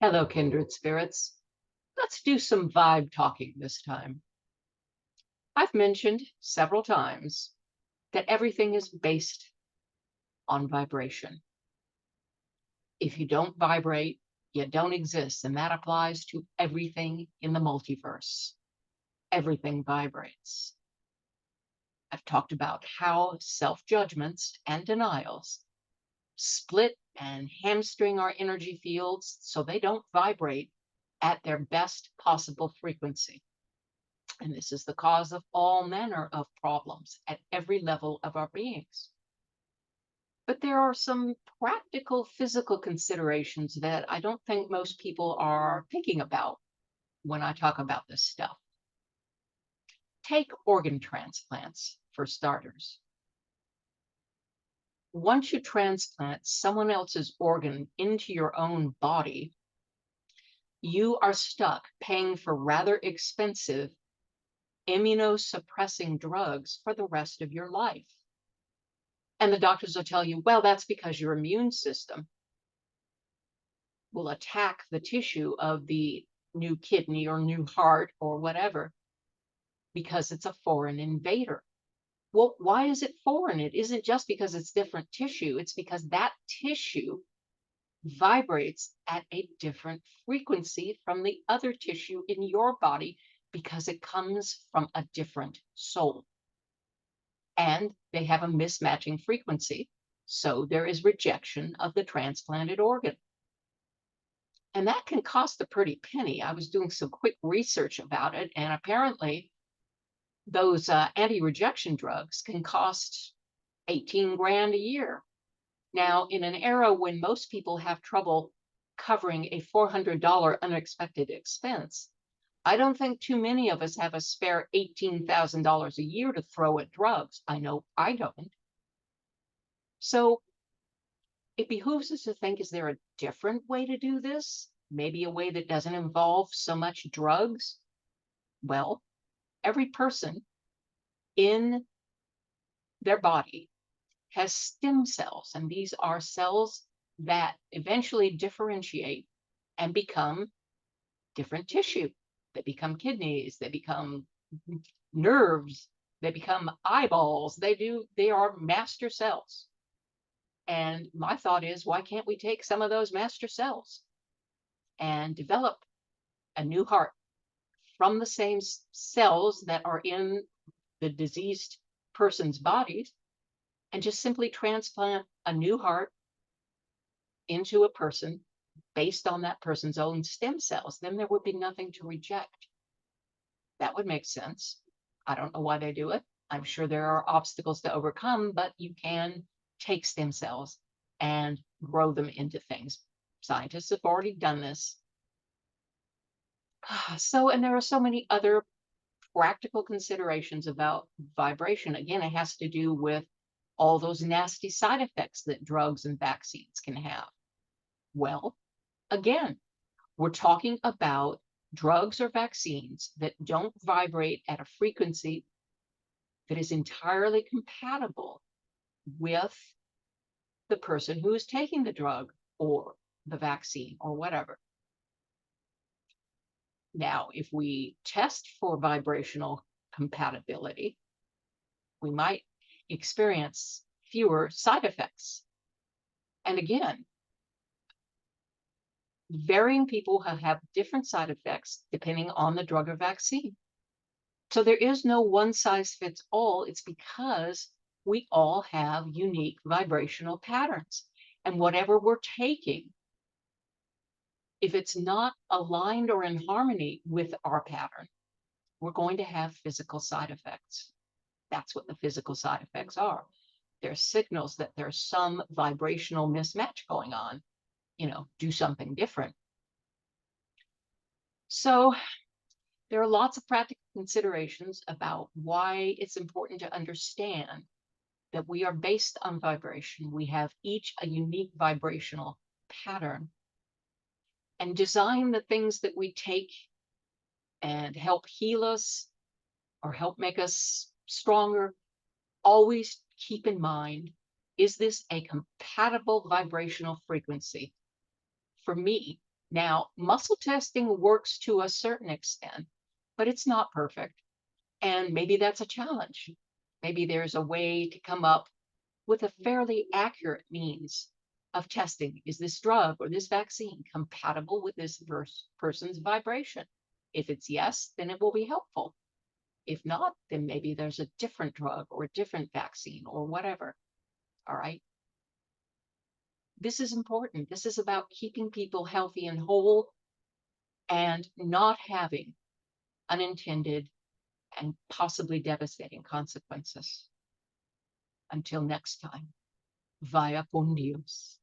Hello, kindred spirits. Let's do some vibe talking this time. I've mentioned several times that everything is based on vibration. If you don't vibrate, you don't exist, and that applies to everything in the multiverse. Everything vibrates. I've talked about how self-judgments and denials split and hamstring our energy fields so they don't vibrate at their best possible frequency. And this is the cause of all manner of problems at every level of our beings. But there are some practical physical considerations that I don't think most people are thinking about when I talk about this stuff. Take organ transplants, for starters. Once you transplant someone else's organ into your own body, you are stuck paying for rather expensive immunosuppressing drugs for the rest of your life. And the doctors will tell you, well, that's because your immune system will attack the tissue of the new kidney or new heart or whatever because it's a foreign invader. Well, why is it foreign? It isn't just because it's different tissue. It's because that tissue vibrates at a different frequency from the other tissue in your body because it comes from a different soul. And they have a mismatching frequency. So there is rejection of the transplanted organ. And that can cost a pretty penny. I was doing some quick research about it, and apparently those anti-rejection drugs can cost 18 grand a year. Now, in an era when most people have trouble covering a $400 unexpected expense, I don't think too many of us have a spare $18,000 a year to throw at drugs. I know I don't. So it behooves us to think, is there a different way to do this? Maybe a way that doesn't involve so much drugs? Well, every person in their body has stem cells, and these are cells that eventually differentiate and become different tissue. They become kidneys, they become nerves, they become eyeballs. They are master cells. And my thought is, why can't we take some of those master cells and develop a new heart from the same cells that are in the diseased person's bodies, and just simply transplant a new heart into a person based on that person's own stem cells? Then there would be nothing to reject. That would make sense. I don't know why they do it. I'm sure there are obstacles to overcome, but you can take stem cells and grow them into things. Scientists have already done this. And there are so many other practical considerations about vibration. Again, it has to do with all those nasty side effects that drugs and vaccines can have. Well, again, we're talking about drugs or vaccines that don't vibrate at a frequency that is entirely compatible with the person who is taking the drug or the vaccine or whatever. Now, if we test for vibrational compatibility, we might experience fewer side effects. And again, varying people have different side effects depending on the drug or vaccine. So there is no one size fits all. It's because we all have unique vibrational patterns. And whatever we're taking, if it's not aligned or in harmony with our pattern, we're going to have physical side effects. That's what the physical side effects are. They're signals that there's some vibrational mismatch going on. Do something different. So there are lots of practical considerations about why it's important to understand that we are based on vibration. We have each a unique vibrational pattern, and design the things that we take and help heal us or help make us stronger. Always keep in mind, is this a compatible vibrational frequency for me Now, muscle testing works to a certain extent, but it's not perfect. And maybe that's a challenge. Maybe there's a way to come up with a fairly accurate means of testing. Is this drug or this vaccine compatible with this person's vibration? If it's yes, then it will be helpful. If not, then maybe there's a different drug or a different vaccine or whatever. All right. This is important. This is about keeping people healthy and whole and not having unintended and possibly devastating consequences. Until next time, vaya con Dios.